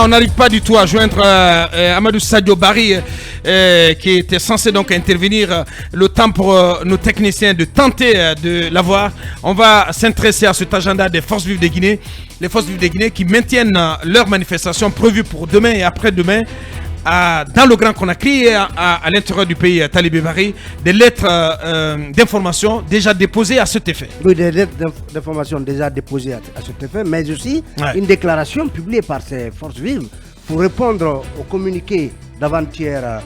on n'arrive pas du tout à joindre Amadou Sadio Barry, qui était censé donc intervenir. Le temps pour nos techniciens de tenter de l'avoir. On va s'intéresser à cet agenda des forces vives de Guinée. Les forces vives de Guinée qui maintiennent leur manifestation prévue pour demain et après-demain. Dans le Grand Conakry et à l'intérieur du pays, Talibé Barry, des lettres d'information déjà déposées à cet effet. Oui, des lettres d'information déjà déposées à cet effet, mais aussi une déclaration publiée par ces forces vives pour répondre au communiqué d'avant-hier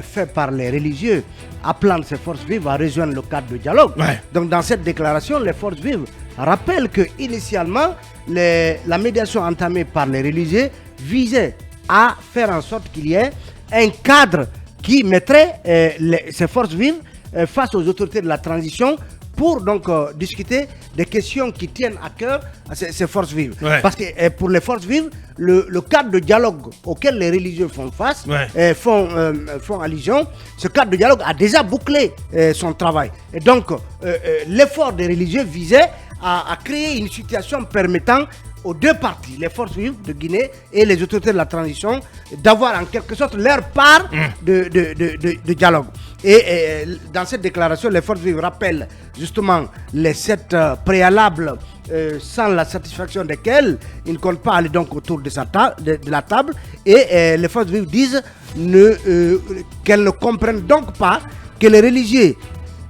fait par les religieux appelant ces forces vives à rejoindre le cadre de dialogue. Donc dans cette déclaration, les forces vives rappellent que initialement, la médiation entamée par les religieux visait à faire en sorte qu'il y ait un cadre qui mettrait ces forces vives face aux autorités de la transition pour donc discuter des questions qui tiennent à cœur à ces forces vives. Parce que pour les forces vives, le cadre de dialogue auquel les religieux font face, font allusion, ce cadre de dialogue a déjà bouclé son travail. Et donc, l'effort des religieux visait à créer une situation permettant aux deux parties, les forces vives de Guinée et les autorités de la transition, d'avoir en quelque sorte leur part de dialogue. Et dans cette déclaration, les forces vives rappellent justement les 7 préalables sans la satisfaction desquels ils ne comptent pas aller donc autour de la table. Et les forces vives disent qu'elles ne comprennent donc pas que les religieux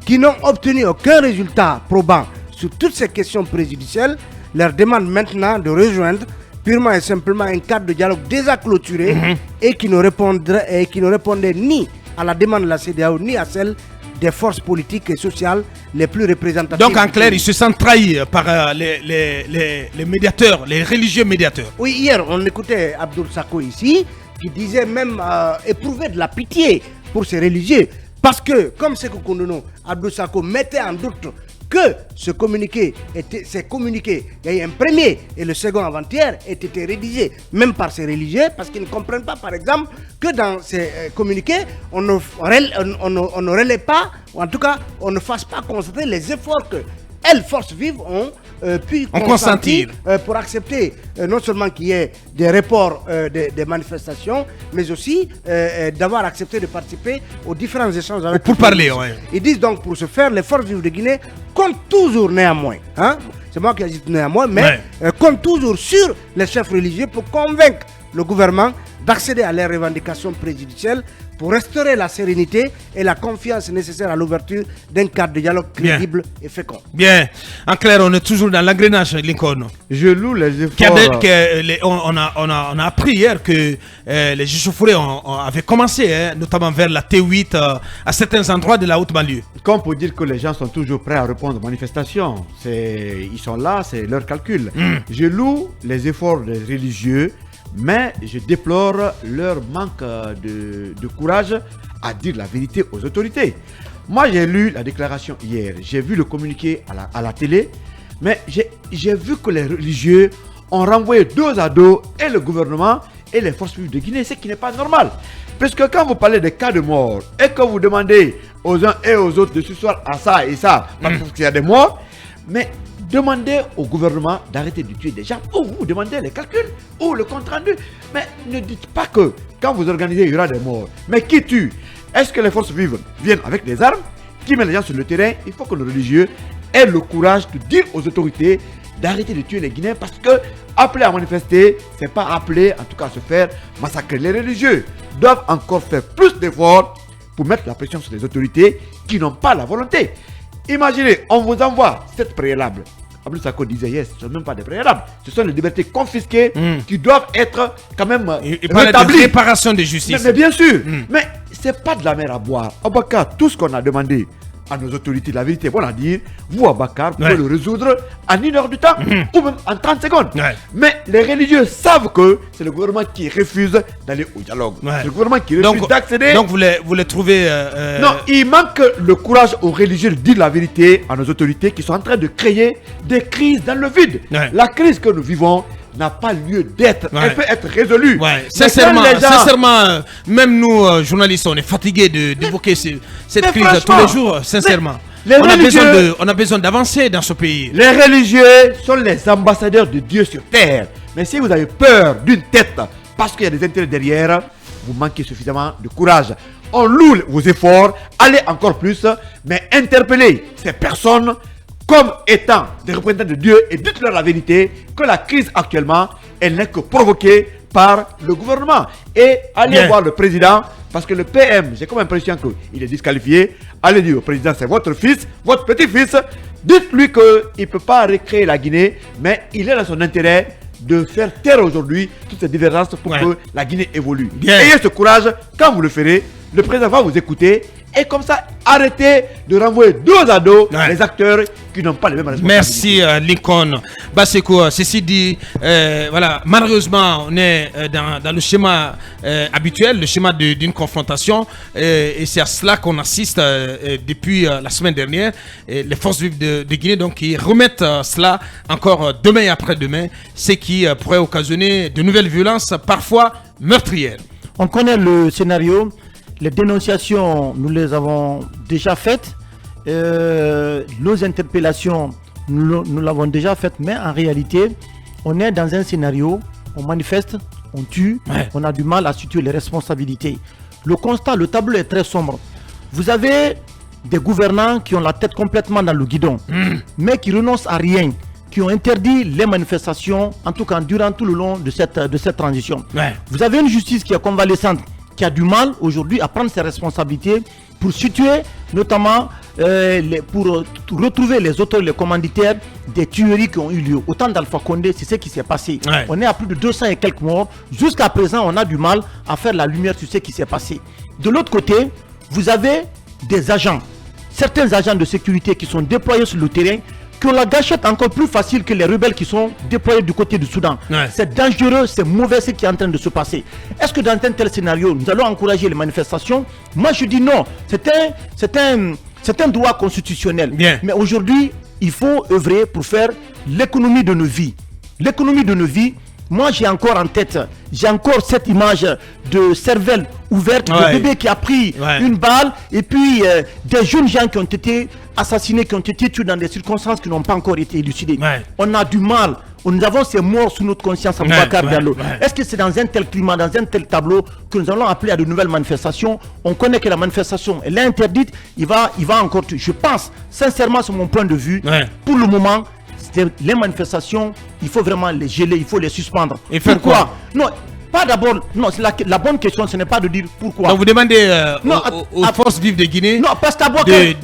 qui n'ont obtenu aucun résultat probant sur toutes ces questions préjudicielles leur demande maintenant de rejoindre purement et simplement un cadre de dialogue déjà clôturé et qui ne répondait ni à la demande de la CEDEAO ni à celle des forces politiques et sociales les plus représentatives. Donc en clair, ils se sentent trahis par les médiateurs, les religieux médiateurs. Oui, hier on écoutait Abdoul Sako ici qui disait même éprouver de la pitié pour ces religieux parce que comme Sékou Koundono, Abdoul Sako mettait en doute que ces communiqués, il y a eu un premier et le second avant-hier, ait été rédigé même par ces religieux parce qu'ils ne comprennent pas, par exemple, que dans ces communiqués, on ne relaie pas, ou en tout cas, on ne fasse pas constater les efforts que elles, forces vives, ont pu consentir pour accepter non seulement qu'il y ait des reports des manifestations, mais aussi d'avoir accepté de participer aux différents échanges avec pour parler, Ils disent donc pour ce faire, les forces vives de Guinée comptent toujours néanmoins, c'est moi qui ai dit néanmoins, mais comptent toujours sur les chefs religieux pour convaincre le gouvernement d'accéder à leurs revendications préjudicielles pour restaurer la sérénité et la confiance nécessaire à l'ouverture d'un cadre de dialogue crédible et fécond. Bien. En clair, on est toujours dans l'engrenage, Lincoln. Je loue les efforts. On a appris hier que les échauffourées avaient commencé, notamment vers la T8, à certains endroits de la haute banlieue. Comme pour dire que les gens sont toujours prêts à répondre aux manifestations. Ils sont là, c'est leur calcul. Je loue les efforts des religieux, mais je déplore leur manque de courage à dire la vérité aux autorités. Moi, j'ai lu la déclaration hier, j'ai vu le communiqué à la télé, mais j'ai vu que les religieux ont renvoyé dos à dos et le gouvernement et les forces vives de Guinée, ce qui n'est pas normal. Parce que quand vous parlez des cas de mort et que vous demandez aux uns et aux autres de s'asseoir à ça et ça, parce qu'il y a des morts, mais demandez au gouvernement d'arrêter de tuer des gens ou vous demandez les calculs ou le compte rendu. Mais ne dites pas que quand vous organisez, il y aura des morts. Mais qui tue? Est-ce que les forces vives viennent avec des armes? Qui met les gens sur le terrain? Il faut que les religieux aient le courage de dire aux autorités d'arrêter de tuer les Guinéens parce que appeler à manifester, c'est pas appeler en tout cas à se faire massacrer. Les religieux doivent encore faire plus d'efforts pour mettre la pression sur les autorités qui n'ont pas la volonté. Imaginez, on vous envoie cette préalable. Abdoul Sako disait hier, ce ne sont même pas des préalables, ce sont les libertés confisquées qui doivent être quand même rétablies. De réparation de justice. Mais bien sûr, mais ce n'est pas de la mer à boire. Abakar, tout ce qu'on a demandé à nos autorités, la vérité, bon à dire, vous Abakar, vous pouvez le résoudre en 1 heure du temps ou même en 30 secondes. Mais les religieux savent que c'est le gouvernement qui refuse d'aller au dialogue. C'est le gouvernement qui refuse d'accéder. Donc vous les trouvez... Non, il manque le courage aux religieux de dire la vérité à nos autorités qui sont en train de créer des crises dans le vide. La crise que nous vivons n'a pas lieu d'être. Elle peut être résolue. Sincèrement, même nous, journalistes, on est fatigués d'évoquer cette crise tous les jours, sincèrement. On a besoin d'avancer dans ce pays. Les religieux sont les ambassadeurs de Dieu sur terre. Mais si vous avez peur d'une tête parce qu'il y a des intérêts derrière, vous manquez suffisamment de courage. On loue vos efforts, allez encore plus, mais interpellez ces personnes comme étant des représentants de Dieu et dites-leur la vérité que la crise actuellement, elle n'est que provoquée par le gouvernement. Et allez voir le président, parce que le PM, j'ai comme l'impression qu'il est disqualifié. Allez dire au président, c'est votre fils, votre petit-fils. Dites-lui qu'il ne peut pas recréer la Guinée, mais il est dans son intérêt de faire taire aujourd'hui toutes ces divergences pour que la Guinée évolue. Ayez ce courage, quand vous le ferez, le président va vous écouter. Et comme ça, arrêtez de renvoyer dos à dos les acteurs qui n'ont pas les mêmes responsabilités. Merci Lincoln. Basseko, ceci dit, voilà, malheureusement, on est dans le schéma habituel, le schéma d'une confrontation. Et c'est à cela qu'on assiste depuis la semaine dernière. Les forces vives de Guinée, donc, qui remettent cela encore demain et après-demain, ce qui pourrait occasionner de nouvelles violences, parfois meurtrières. On connaît le scénario. Les dénonciations, nous les avons déjà faites. Nos interpellations, nous l'avons déjà faites. Mais en réalité, on est dans un scénario, on manifeste, on tue, on a du mal à situer les responsabilités. Le constat, le tableau est très sombre. Vous avez des gouvernants qui ont la tête complètement dans le guidon, mais qui renoncent à rien, qui ont interdit les manifestations, en tout cas durant tout le long de cette transition. Vous avez une justice qui est convalescente, qui a du mal aujourd'hui à prendre ses responsabilités pour situer notamment, pour retrouver les auteurs, les commanditaires des tueries qui ont eu lieu. Autant d'Alpha Condé, c'est ce qui s'est passé. On est à plus de 200 et quelques morts. Jusqu'à présent, on a du mal à faire la lumière sur ce qui s'est passé. De l'autre côté, vous avez des agents, certains agents de sécurité qui sont déployés sur le terrain, qui ont la gâchette encore plus facile que les rebelles qui sont déployés du côté du Soudan. C'est dangereux, c'est mauvais ce qui est en train de se passer. Est-ce que dans un tel scénario, nous allons encourager les manifestations? Moi, je dis non. C'est un droit constitutionnel. Mais aujourd'hui, il faut œuvrer pour faire l'économie de nos vies. L'économie de nos vies, moi j'ai encore en tête, j'ai encore cette image de cervelle ouverte, de bébé qui a pris une balle, et puis des jeunes gens qui ont été assassinés, qui ont été tués dans des circonstances qui n'ont pas encore été élucidées. On a du mal, nous avons ces morts sous notre conscience à Boubacar Diallo. Est-ce que c'est dans un tel climat, dans un tel tableau que nous allons appeler à de nouvelles manifestations? On connaît que la manifestation elle est interdite, il va encore tuer. Je pense, sincèrement, c'est mon point de vue, pour le moment, les manifestations, il faut vraiment les geler, il faut les suspendre. Et faire quoi? Non, pas d'abord. Non, la bonne question, ce n'est pas de dire pourquoi. Donc vous demandez aux forces vives de Guinée parce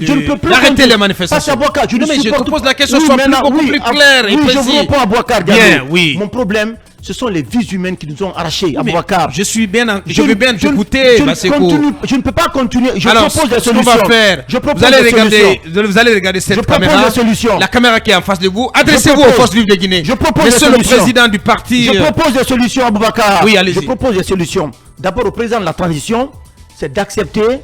je ne peux plus d'arrêter les manifestations. Je te pose la question, soit beaucoup plus claire et précis. Je vous réponds à Boubacar Diallo. Mon problème, ce sont les vies humaines qui nous ont arrachés à Boubacar. Je veux bien t'écouter, Basseko. Je ne peux pas continuer. Alors, propose des solutions. Ce qu'on va faire, vous allez regarder cette caméra. La caméra qui est en face de vous. Adressez-vous aux forces vives de Guinée. Je propose des solutions. Monsieur le président du parti. Je propose des solutions à Boubacar. Oui, allez-y. Je propose des solutions. D'abord, au président de la transition, c'est d'accepter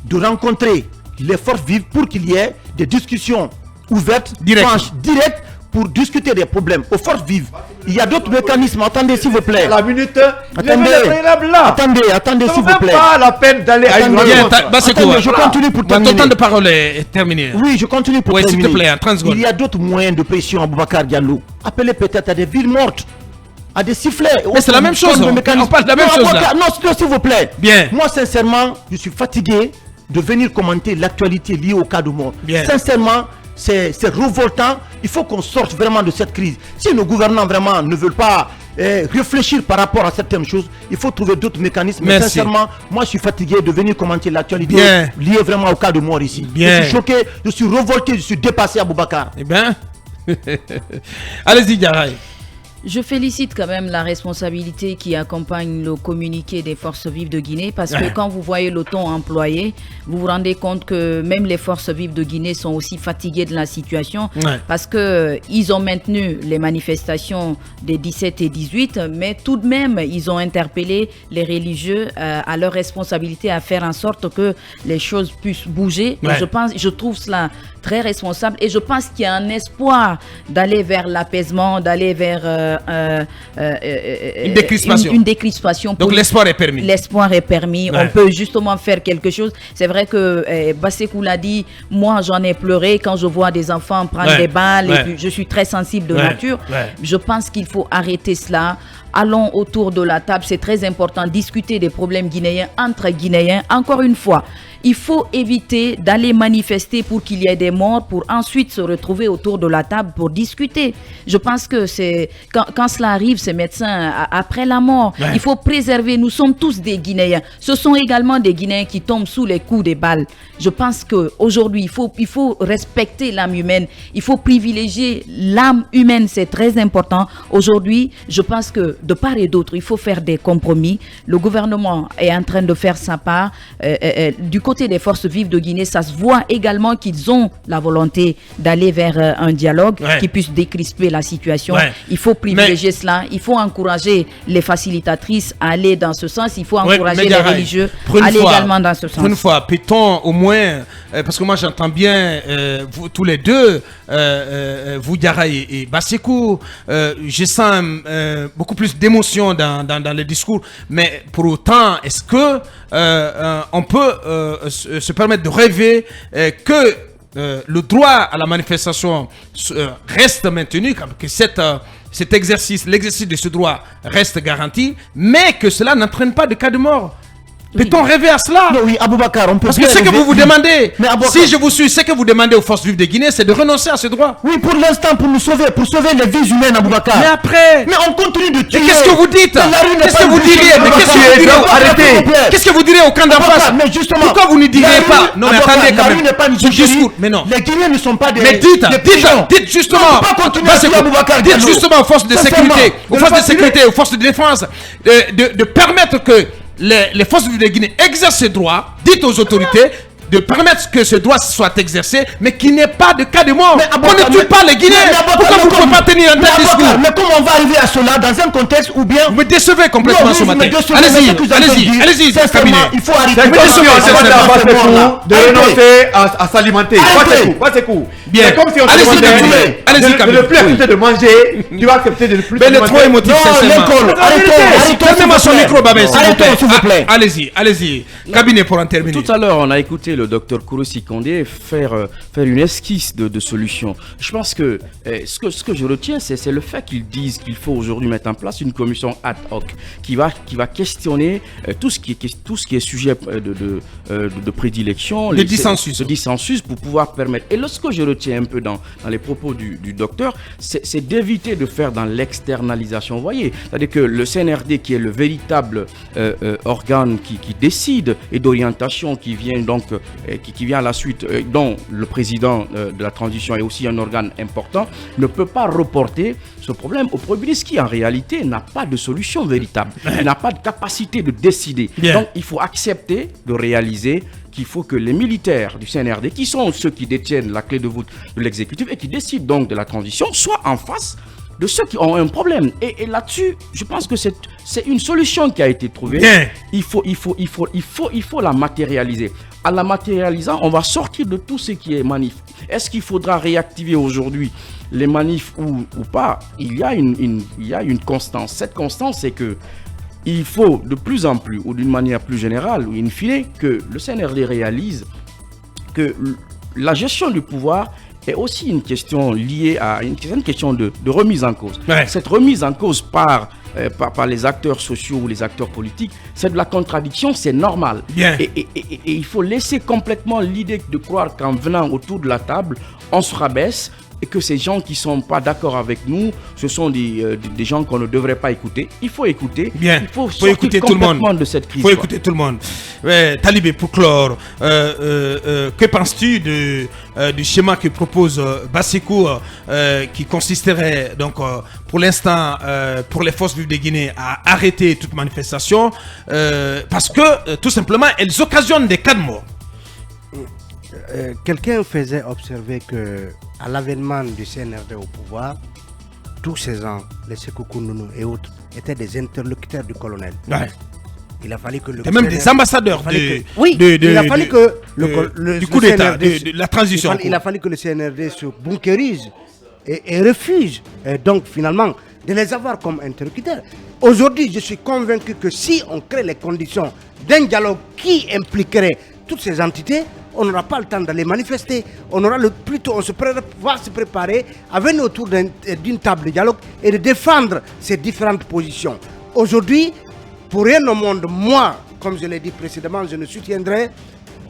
de rencontrer les forces vives pour qu'il y ait des discussions ouvertes, franches, directes, pour discuter des problèmes aux forces vives. Il y a d'autres mécanismes. Attendez, s'il vous plaît. La minute. Attendez, s'il vous plaît. Pas la peine d'aller à une je continue pour terminer. Ton temps de parole est terminé. Oui, je continue pour terminer. S'il te plaît, 30 secondes. Il y a d'autres moyens de pression à Boubacar Diallo. Appelez peut-être à des villes mortes, à des sifflets. Mais c'est la même chose. On parle de la même chose là. Non, s'il vous plaît. Bien. Moi, sincèrement, je suis fatigué de venir commenter l'actualité liée au cas de mort. Sincèrement, c'est révoltant. Il faut qu'on sorte vraiment de cette crise. Si nos gouvernants vraiment ne veulent pas réfléchir par rapport à certaines choses, il faut trouver d'autres mécanismes. Mais sincèrement, moi je suis fatigué de venir commenter l'actualité liée vraiment au cas de mort ici. Je suis choqué, je suis révolté, je suis dépassé à Boubacar. Eh bien, allez-y, Diarraï. Je félicite quand même la responsabilité qui accompagne le communiqué des forces vives de Guinée, parce que quand vous voyez le ton employé, vous vous rendez compte que même les forces vives de Guinée sont aussi fatiguées de la situation, parce qu'ils ont maintenu les manifestations des 17 et 18, mais tout de même, ils ont interpellé les religieux à leur responsabilité à faire en sorte que les choses puissent bouger. Et je trouve cela très responsable, et je pense qu'il y a un espoir d'aller vers l'apaisement, d'aller vers une décrispation. Une décrispation. Donc l'espoir est permis. L'espoir est permis. On peut justement faire quelque chose. C'est vrai que Basseko l'a dit, moi j'en ai pleuré quand je vois des enfants prendre des balles. Et puis, je suis très sensible de nature. Je pense qu'il faut arrêter cela. allons autour de la table, c'est très important, discuter des problèmes guinéens entre Guinéens. Encore une fois, il faut éviter d'aller manifester pour qu'il y ait des morts, pour ensuite se retrouver autour de la table pour discuter. Je pense que c'est quand cela arrive, ces médecins, après la mort, il faut préserver. Nous sommes tous des Guinéens. Ce sont également des Guinéens qui tombent sous les coups des balles. Je pense qu'aujourd'hui, il faut respecter l'âme humaine. Il faut privilégier l'âme humaine, c'est très important. Aujourd'hui, je pense que de part et d'autre, il faut faire des compromis. Le gouvernement est en train de faire sa part. Du côté des forces vives de Guinée, ça se voit également qu'ils ont la volonté d'aller vers un dialogue qui puisse décrisper la situation. Il faut privilégier cela. Il faut encourager les facilitatrices à aller dans ce sens. Il faut encourager les religieux à aller également dans ce sens. Pour une fois, peut-on au moins, parce que moi j'entends bien vous tous les deux, vous Diarra et Bassekou, je sens beaucoup plus d'émotion dans les discours, mais pour autant, est-ce que on peut se permettre de rêver que le droit à la manifestation reste maintenu, que cet exercice, l'exercice de ce droit reste garanti, mais que cela n'entraîne pas de cas de mort? Peut-on rêver à cela? Non, oui, Aboubacar, on peut. Parce que ce que vous vous demandez, Aboubacar, si je vous suis, ce que vous demandez aux forces vives de Guinée, c'est de renoncer à ce droit. Oui, pour l'instant, pour sauver les vies humaines, Aboubacar. Mais après, mais on continue de tuer. mais qu'est-ce que vous dites? Qu'est-ce que vous diriez? Mais qu'est-ce que vous diriez? Arrêtez. Qu'est-ce que vous diriez au camp d'en face? Mais justement, pourquoi vous ne diriez pas? Non, mais attendez quand même. n'est pas une discours. Mais non. Les Guinéens ne sont pas des. Mais dites justement. Dites justement aux forces de sécurité, aux forces de défense, de permettre que les forces de Guinée exercent ce droit. Dites aux autorités de permettre que ce droit soit exercé, mais qu'il n'y ait pas de cas de mort. On ne tue pas les Guinéens. Pourquoi vous ne pouvez pas tenir un tel discours? Mais comment on va arriver à cela dans un contexte où bien... Vous me décevez complètement ce matin. Allez-y, cabinet. Il faut arrêter. De renoncer à s'alimenter. C'est cool. Bien. C'est comme si on te demandait de ne plus accepter de manger. Tu vas accepter de ne plus manger. Mais le trop émotif, sincèrement. Arrêtez son micro, Babé, s'il vous plaît. Allez-y. Cabinet pour en terminer. Tout à l'heure, on a écouté le docteur Kouroussi Kondé faire une esquisse de solution. Je pense que ce que je retiens, c'est le fait qu'ils disent qu'il faut aujourd'hui mettre en place une commission ad hoc qui va questionner tout ce qui est sujet de prédilection, de dissensus pour pouvoir permettre. Et ce que je retiens un peu dans les propos du docteur, c'est d'éviter de faire dans l'externalisation. Vous voyez, c'est-à-dire que le CNRD, qui est le véritable organe qui décide et d'orientation qui vient donc qui vient à la suite, dont le président de la transition est aussi un organe important, ne peut pas reporter ce problème au Premier ministre qui en réalité n'a pas de solution véritable. Il n'a pas de capacité de décider. Bien. Donc il faut accepter de réaliser qu'il faut que les militaires du CNRD, qui sont ceux qui détiennent la clé de voûte de l'exécutif et qui décident donc de la transition, soient en face de ceux qui ont un problème. Et là-dessus, je pense que c'est une solution qui a été trouvée. Bien. Il faut la matérialiser. En la matérialisant, on va sortir de tout ce qui est manif. Est-ce qu'il faudra réactiver aujourd'hui les manifs ou pas? Il y a une constance. Cette constance, c'est que il faut de plus en plus, ou d'une manière plus générale, ou in fine, que le CNRD réalise que la gestion du pouvoir est aussi une question liée à une question de remise en cause. Ouais. Cette remise en cause par les acteurs sociaux ou les acteurs politiques, c'est de la contradiction, c'est normal. Bien. Et il faut laisser complètement l'idée de croire qu'en venant autour de la table, on se rabaisse et que ces gens qui ne sont pas d'accord avec nous, ce sont des gens qu'on ne devrait pas écouter. Il faut écouter. Bien. Il faut écouter tout le monde de cette crise. Il faut écouter tout le monde. Talibé, pour clore, que penses-tu du schéma que propose Bassekou, qui consisterait donc pour l'instant pour les forces vives de Guinée à arrêter toute manifestation parce que tout simplement elles occasionnent des cas de mort? Quelqu'un faisait observer que à l'avènement du CNRD au pouvoir, tous ces gens, les Sékou Kounoune et autres, étaient des interlocuteurs du colonel. Ouais. Il a fallu que le même des ambassadeurs il a fallu que du coup d'État, de la transition. Il a fallu que le CNRD se bunkérise et refuse donc finalement de les avoir comme interlocuteurs. Aujourd'hui, je suis convaincu que si on crée les conditions d'un dialogue qui impliquerait toutes ces entités, on n'aura pas le temps d'aller manifester. On va se préparer à venir autour d'une table de dialogue et de défendre ces différentes positions. Aujourd'hui, pour rien au monde, moi, comme je l'ai dit précédemment, je ne soutiendrai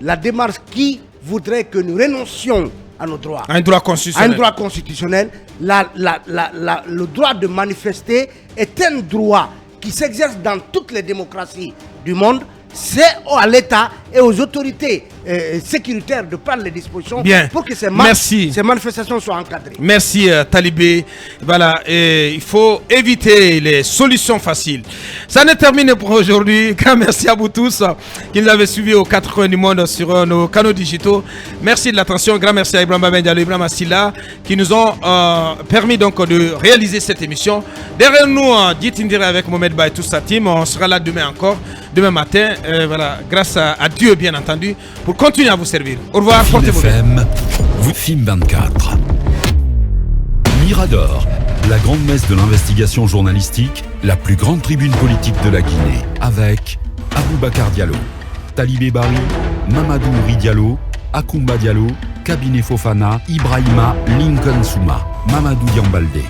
la démarche qui voudrait que nous renoncions à nos droits. Un droit constitutionnel. Un droit constitutionnel. Le droit de manifester est un droit qui s'exerce dans toutes les démocraties du monde. C'est à l'État et aux autorités sécuritaires de prendre les dispositions pour que ces manifestations soient encadrées. Merci Talibé. Voilà, et il faut éviter les solutions faciles. Ça n'est terminé pour aujourd'hui. Grand merci à vous tous qui nous avez suivis aux 4 coins du monde sur nos canaux digitaux. Merci de l'attention. Grand merci à Ibrahim Diallo, Ibrahim Assila qui nous ont permis donc de réaliser cette émission. Derrière nous, Dit Indira avec Mohamed Ba et toute sa team. On sera là demain encore, demain matin. Voilà, grâce à Dieu bien entendu, pour continuer à vous servir. Au revoir, portez-vous bien. Film 24. Mirador, la grande messe de l'investigation journalistique, la plus grande tribune politique de la Guinée, avec Aboubacar Diallo, Talibé Bari, Mamadou Ouri Diallo, Akoumba Diallo, Kabinet Fofana, Ibrahima Lincoln Souma, Mamadou Diambaldé.